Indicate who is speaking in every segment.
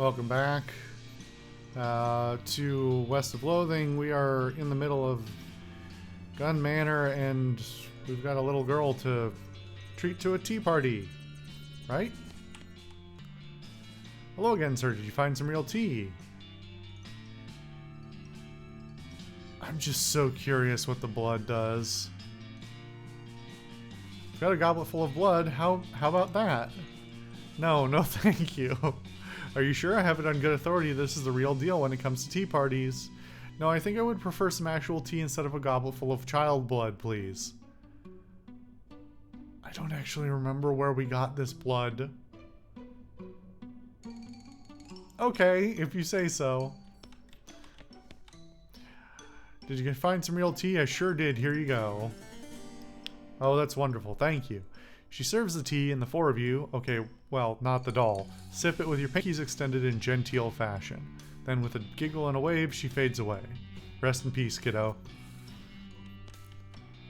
Speaker 1: Welcome back to West of Loathing. We are in the middle of Gun Manor, and we've got a little girl to treat to a tea party, right? Hello again, sir. Did you find some real tea? I'm just so curious what the blood does. Got a goblet full of blood. How about that? No, thank you. Are you sure? I have it on good authority. This is the real deal when it comes to tea parties. No, I think I would prefer some actual tea instead of a goblet full of child blood, please. I don't actually remember where we got this blood. Okay, if you say so. Did you find some real tea? I sure did. Here you go. Oh, that's wonderful. Thank you. She serves the tea, and the four of you, okay, well, not the doll, sip it with your pinkies extended in genteel fashion. Then with a giggle and a wave, she fades away. Rest in peace, kiddo.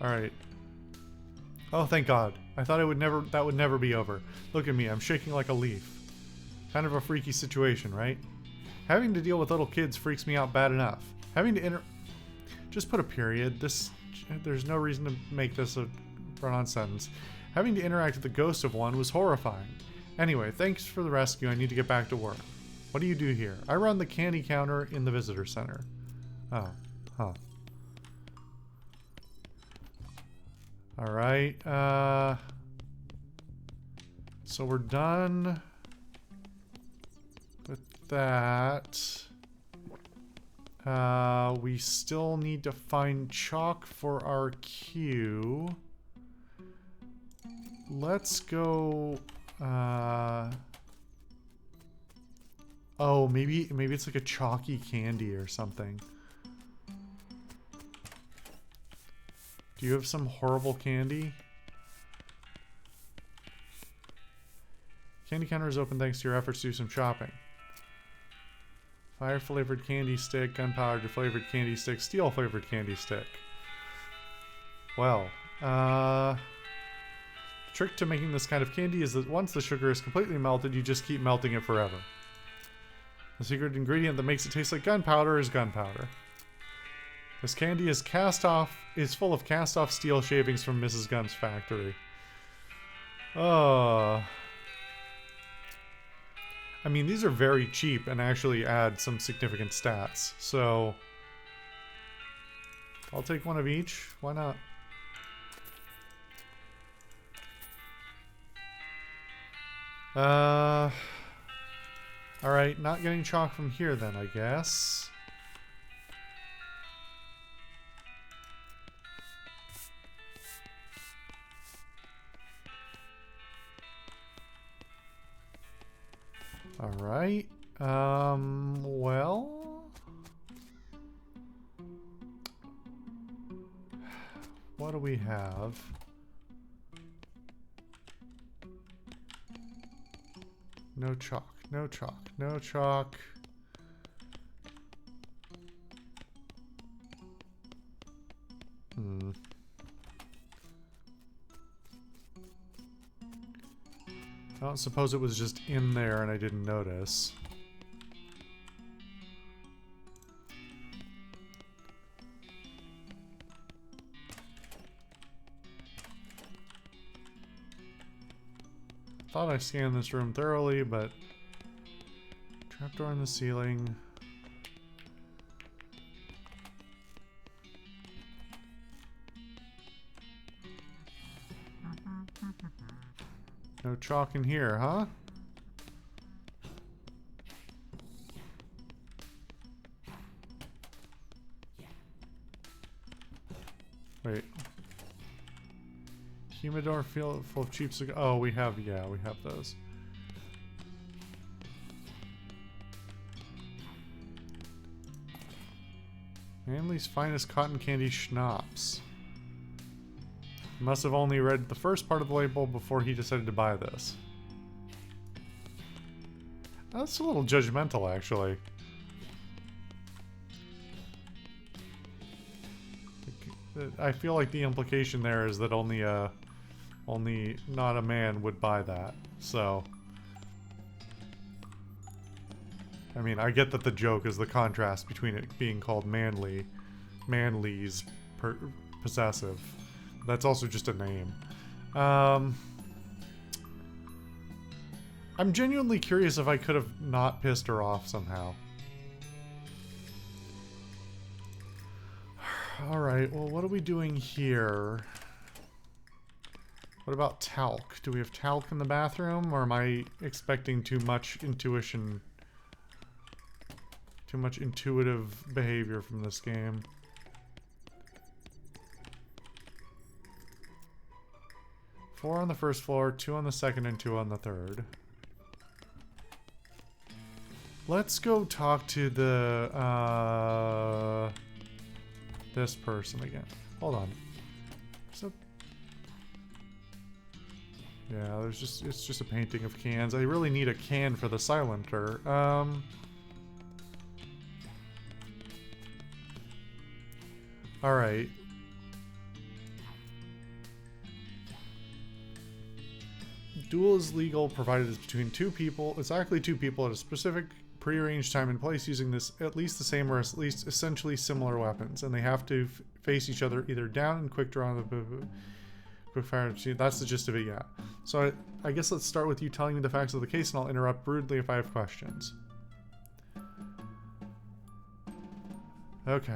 Speaker 1: Alright. Oh, thank God. I thought that would never be over. Look at me, I'm shaking like a leaf. Kind of a freaky situation, right? Having to deal with little kids freaks me out bad enough. Having to just put a period. There's no reason to make this a run-on sentence. Having to interact with the ghost of one was horrifying. Anyway, thanks for the rescue. I need to get back to work. What do you do here? I run the candy counter in the visitor center. Oh, huh. Alright, so we're done with that. We still need to find chalk for our queue. Let's go, oh, maybe it's like a chalky candy or something. Do you have some horrible candy? Candy counter is open thanks to your efforts to do some shopping. Fire flavored candy stick, gunpowder flavored candy stick, steel flavored candy stick. Well, the trick to making this kind of candy is that once the sugar is completely melted, you just keep melting it forever. The secret ingredient that makes it taste like gunpowder is gunpowder. This candy is full of cast-off steel shavings from Mrs. Gunn's factory. I mean, these are very cheap and actually add some significant stats, so I'll take one of each. Why not? Alright, not getting chalk from here then, I guess. Alright, well... what do we have? No chalk, no chalk, no chalk. I don't suppose it was just in there and I didn't notice. Thought I scanned this room thoroughly, but trapdoor in the ceiling. No chalk in here, huh? Wait. Humidor full of cheap cigars. Oh, we have those. Manly's finest cotton candy schnapps. Must have only read the first part of the label before he decided to buy this. That's a little judgmental, actually. I feel like the implication there is that only not a man would buy that. So I mean, I get that the joke is the contrast between it being called Manly's possessive. That's also just a name. I'm genuinely curious if I could have not pissed her off somehow. Alright, well, what are we doing here? What about talc? Do we have talc in the bathroom, or am I expecting too much intuition? Too much intuitive behavior from this game? 4 on the first floor, 2 on the second, and 2 on the third. Let's go talk to the, this person again. Hold on. So, yeah, it's just a painting of cans. I really need a can for the silencer. Alright. Duel is legal provided it's between two people. It's actually two people at a specific prearranged time and place using this at least the same or at least essentially similar weapons, and they have to face each other either down and quick draw the quick fire. That's the gist of it, yeah. So I guess let's start with you telling me the facts of the case, and I'll interrupt rudely if I have questions. Okay.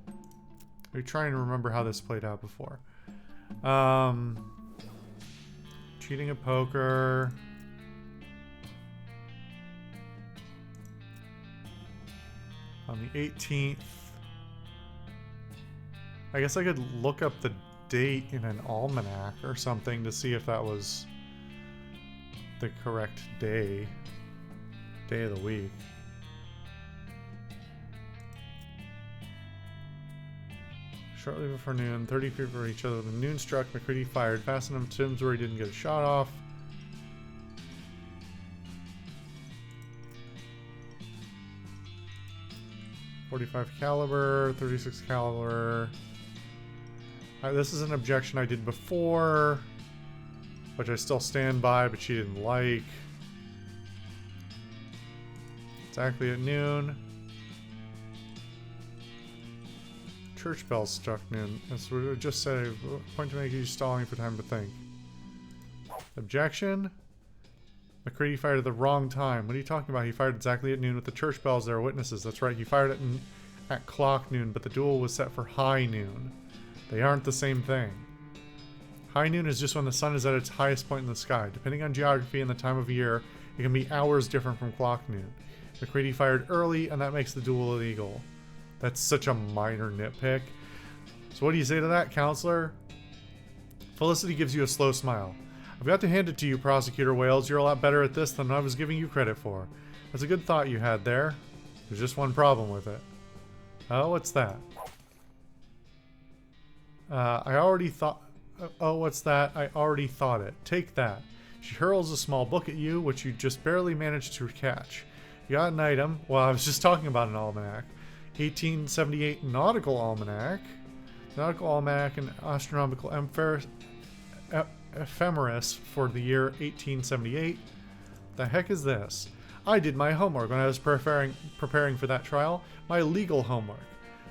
Speaker 1: Let me try and remember how this played out before. Cheating at poker. On the 18th. I guess I could look up the date in an almanac or something to see if that was the correct day. Day of the week. Shortly before noon, 30 feet for each other. The noon struck, McCready fired, fastened him to Tim's where he didn't get a shot off. .45 caliber, 36 caliber. This is an objection I did before, which I still stand by, but she didn't like. Exactly at noon. Church bells struck noon. That's what I just said. Point to make you stalling for time to think. Objection. McCready fired at the wrong time. What are you talking about? He fired exactly at noon with the church bells. There are witnesses. That's right. He fired at clock noon, but the duel was set for high noon. They aren't the same thing. High noon is just when the sun is at its highest point in the sky. Depending on geography and the time of year, it can be hours different from clock noon. McCready fired early, and that makes the duel illegal. That's such a minor nitpick. So what do you say to that, counselor? Felicity gives you a slow smile. I've got to hand it to you, Prosecutor Wales. You're a lot better at this than I was giving you credit for. That's a good thought you had there. There's just one problem with it. Oh, what's that? I already thought... Oh, what's that? I already thought it. Take that. She hurls a small book at you, which you just barely managed to catch. You got an item. Well, I was just talking about an almanac. 1878 Nautical Almanac. Nautical Almanac and Astronomical Ephemeris for the year 1878. The heck is this? I did my homework when I was preparing for that trial. My legal homework.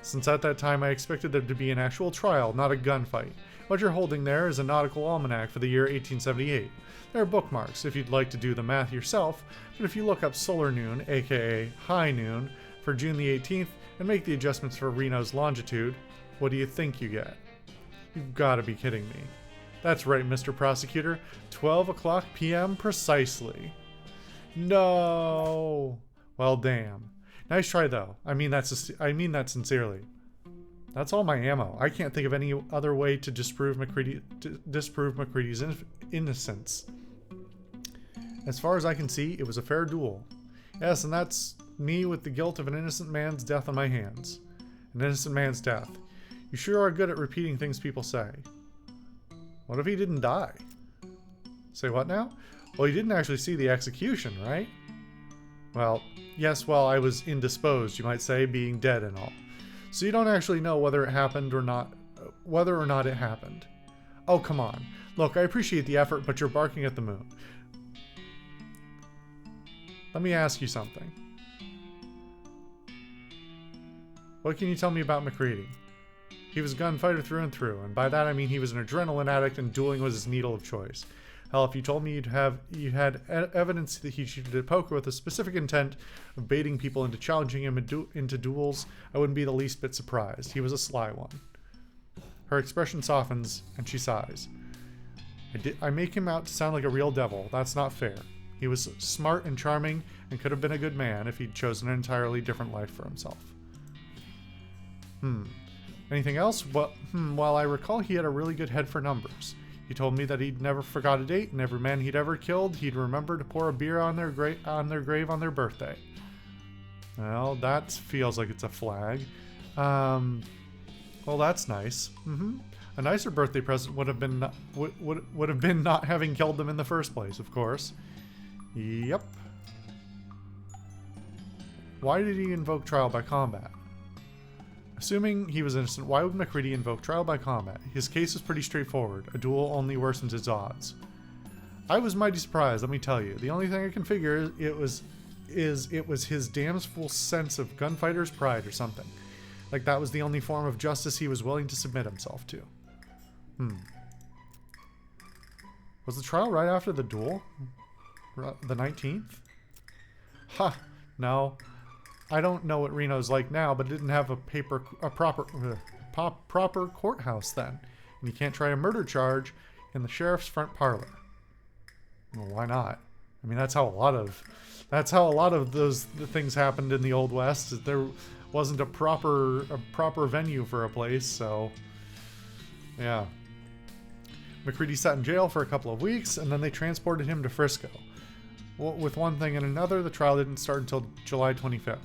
Speaker 1: Since at that time I expected there to be an actual trial, not a gunfight. What you're holding there is a nautical almanac for the year 1878. There are bookmarks if you'd like to do the math yourself, but if you look up solar noon, aka high noon, for June the 18th, and make the adjustments for Reno's longitude, what do you think you get? You've got to be kidding me. That's right, Mr. Prosecutor. 12 o'clock p.m. precisely. No. Well, damn. Nice try, though. I mean that sincerely. That's all my ammo. I can't think of any other way to disprove McCready's innocence. As far as I can see, it was a fair duel. Yes, and that's me with the guilt of an innocent man's death on my hands. An innocent man's death. You sure are good at repeating things people say. What if he didn't die? Say what now? Well, you didn't actually see the execution, right? Well, yes, well, I was indisposed, you might say, being dead and all. So you don't actually know whether it happened or not, whether or not it happened. Oh, come on. Look, I appreciate the effort, but you're barking at the moon. Let me ask you something. What can you tell me about McCready? He was a gunfighter through and through, and by that I mean he was an adrenaline addict and dueling was his needle of choice. Hell, if you told me you had evidence that he cheated at poker with a specific intent of baiting people into challenging him into duels, I wouldn't be the least bit surprised. He was a sly one. Her expression softens, and she sighs. I make him out to sound like a real devil. That's not fair. He was smart and charming, and could have been a good man if he'd chosen an entirely different life for himself. Anything else? While I recall he had a really good head for numbers. He told me that he'd never forgot a date, and every man he'd ever killed, he'd remember to pour a beer on their grave on their birthday. Well, that feels like it's a flag. Well, that's nice. A nicer birthday present would have been not having killed them in the first place, of course. Yep. Why did he invoke trial by combat? Assuming he was innocent, why would McCready invoke trial by combat? His case is pretty straightforward. A duel only worsens its odds. I was mighty surprised, let me tell you. The only thing I can figure it was his damnable sense of gunfighter's pride or something. Like that was the only form of justice he was willing to submit himself to. Was the trial right after the duel? The 19th? Ha! No. I don't know what Reno's like now, but it didn't have a proper courthouse then. And you can't try a murder charge in the sheriff's front parlor. Well, why not? I mean, that's how a lot of the things happened in the Old West. There wasn't a proper venue for a place, so yeah. McCready sat in jail for a couple of weeks, and then they transported him to Frisco. Well, with one thing and another, the trial didn't start until July 25th.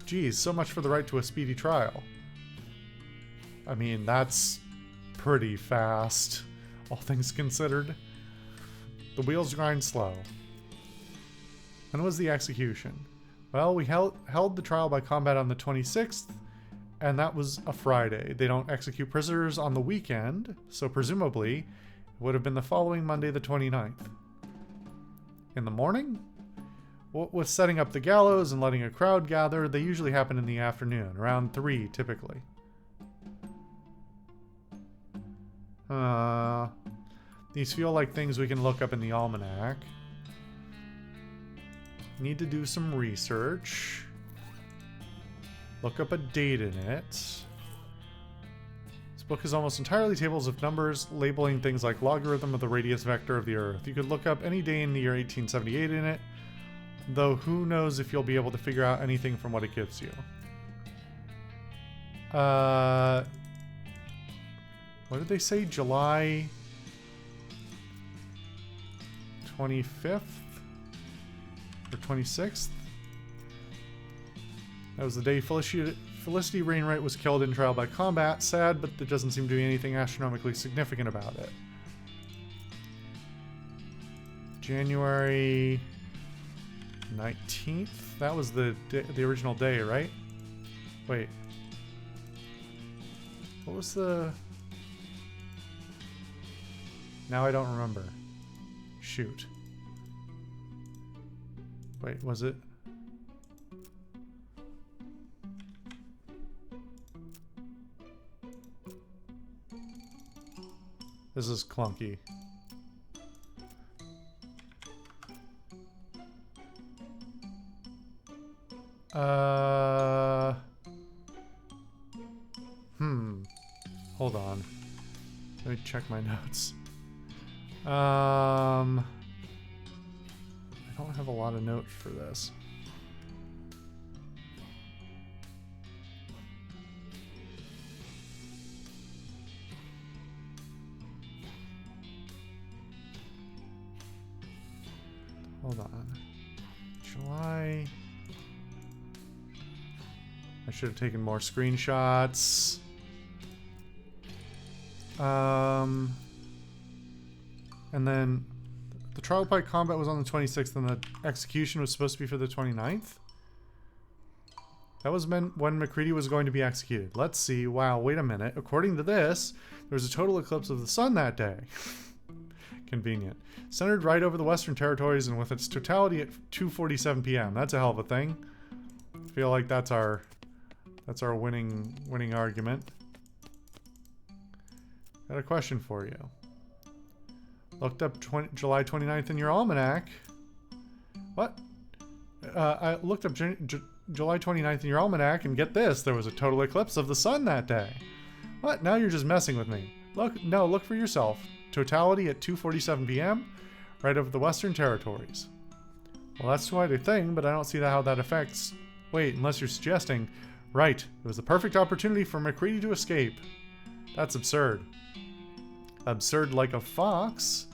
Speaker 1: Geez, so much for the right to a speedy trial. I mean, that's pretty fast, all things considered. The wheels grind slow. When was the execution? Well, we held the trial by combat on the 26th, and that was a Friday. They don't execute prisoners on the weekend, so presumably it would have been the following Monday, the 29th. In the morning? With setting up the gallows and letting a crowd gather, they usually happen in the afternoon, around 3 typically. These feel like things we can look up in the almanac. Need to do some research. Look up a date in it. This book is almost entirely tables of numbers, labeling things like logarithm of the radius vector of the Earth. You could look up any day in the year 1878 in it, though who knows if you'll be able to figure out anything from what it gives you. What did they say? July 25th? Or 26th? That was the day Felicity Wainwright was killed in trial by combat. Sad, but there doesn't seem to be anything astronomically significant about it. January 19th? That was the original day, right? Wait. What was the... Now I don't remember. Shoot. Wait, was it? This is clunky. Hold on. Let me check my notes. I don't have a lot of notes for this. Hold on. July. I should have taken more screenshots. And then the trial by combat was on the 26th and the execution was supposed to be for the 29th? That was when McCready was going to be executed. Let's see. Wow, wait a minute. According to this, there was a total eclipse of the sun that day. Convenient. Centered right over the Western Territories and with its totality at 2:47 p.m. That's a hell of a thing. I feel like that's our That's our winning argument. Got a question for you. Looked up July 29th in your almanac. What? I looked up July 29th in your almanac, and get this, there was a total eclipse of the sun that day. What? Now you're just messing with me. Look for yourself. Totality at 2:47 p.m. right over the Western Territories. Well, that's quite a thing, but I don't see how that affects... Wait, unless you're suggesting... Right, it was the perfect opportunity for MacReady to escape. That's absurd. Absurd like a fox?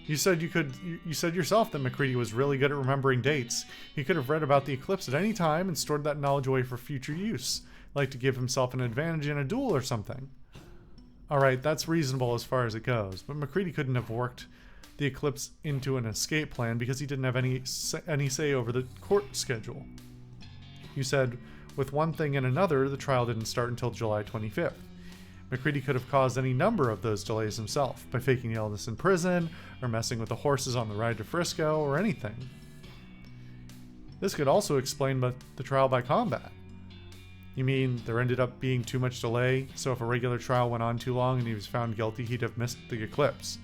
Speaker 1: You said you said yourself that MacReady was really good at remembering dates. He could have read about the eclipse at any time and stored that knowledge away for future use, like to give himself an advantage in a duel or something. Alright, that's reasonable as far as it goes, but MacReady couldn't have worked the eclipse into an escape plan because he didn't have any say over the court schedule. You said, with one thing and another, the trial didn't start until July 25th. MacReady could have caused any number of those delays himself, by faking illness in prison, or messing with the horses on the ride to Frisco, or anything. This could also explain the trial by combat. You mean there ended up being too much delay, so if a regular trial went on too long and he was found guilty, he'd have missed the eclipse?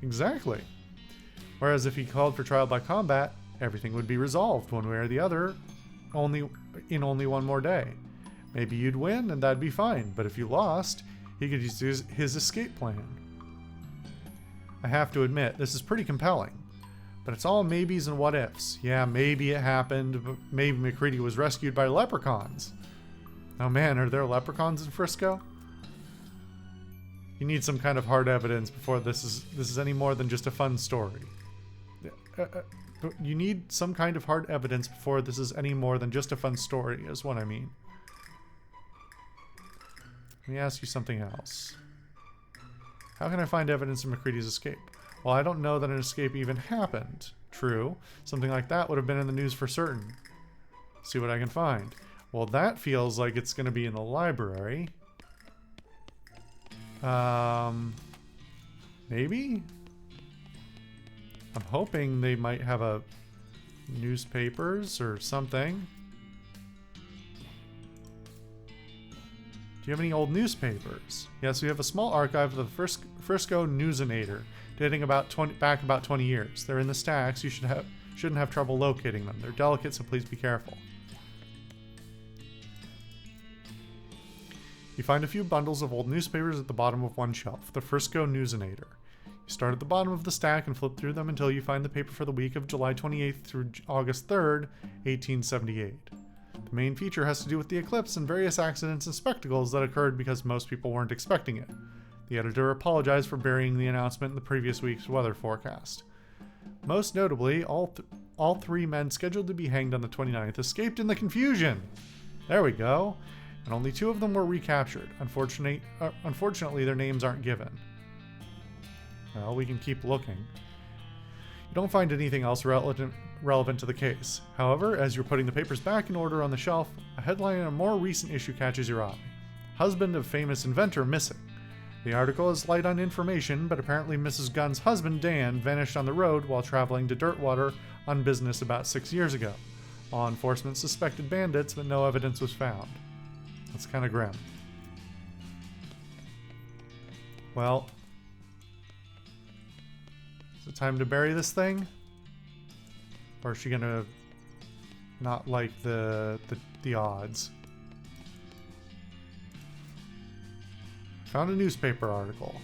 Speaker 1: Exactly. Whereas if he called for trial by combat, everything would be resolved one way or the other, only one more day. Maybe you'd win and that'd be fine, but if you lost, he could use his escape plan. I have to admit, this is pretty compelling, but it's all maybes and what ifs. Yeah, maybe it happened, but maybe MacReady was rescued by leprechauns. Oh man, are there leprechauns in Frisco? You need some kind of hard evidence before this is any more than just a fun story. You need some kind of hard evidence before this is any more than just a fun story, is what I mean. Let me ask you something else. How can I find evidence of MacReady's escape? Well, I don't know that an escape even happened. True. Something like that would have been in the news for certain. See what I can find. Well, that feels like it's going to be in the library. Maybe? I'm hoping they might have a newspapers or something. Do you have any old newspapers? Yes, we have a small archive of the Frisco Newsinator, dating back about 20 years. They're in the stacks. You shouldn't have trouble locating them. They're delicate, so please be careful. You find a few bundles of old newspapers at the bottom of one shelf, the Frisco Newsinator. You start at the bottom of the stack and flip through them until you find the paper for the week of July 28th through August 3rd, 1878. The main feature has to do with the eclipse and various accidents and spectacles that occurred because most people weren't expecting it. The editor apologized for burying the announcement in the previous week's weather forecast. Most notably, all three men scheduled to be hanged on the 29th escaped in the confusion. There we go. And only two of them were recaptured. Unfortunately, their names aren't given. Well, we can keep looking. You don't find anything else relevant to the case. However, as you're putting the papers back in order on the shelf, a headline in a more recent issue catches your eye. Husband of famous inventor missing. The article is light on information, but apparently Mrs. Gunn's husband, Dan, vanished on the road while traveling to Dirtwater on business about 6 years ago. Law enforcement suspected bandits, but no evidence was found. That's kind of grim. Well, is it time to bury this thing? Or is she gonna not like the odds? Found a newspaper article.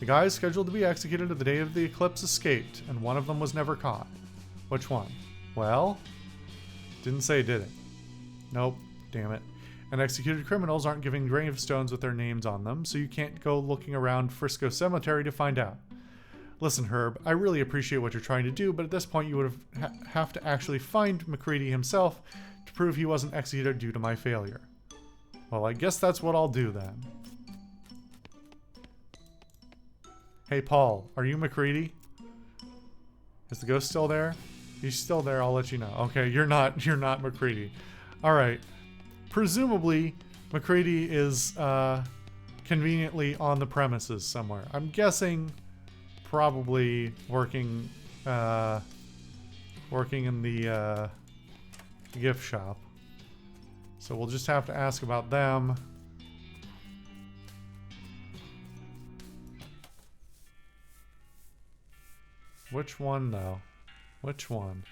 Speaker 1: The guys scheduled to be executed at the day of the eclipse escaped, and one of them was never caught. Which one? Well, didn't say, did it? Nope, damn it. And executed criminals aren't giving gravestones with their names on them, so you can't go looking around Frisco Cemetery to find out. Listen, Herb, I really appreciate what you're trying to do, but at this point you would have to actually find MacReady himself to prove he wasn't executed due to my failure. Well, I guess that's what I'll do then. Hey, Paul, are you MacReady? Is the ghost still there? If he's still there, I'll let you know. Okay, you're not MacReady. Alright. Presumably, MacReady is conveniently on the premises somewhere. I'm guessing probably working in the gift shop So we'll just have to ask about them. Which one, though? Which one?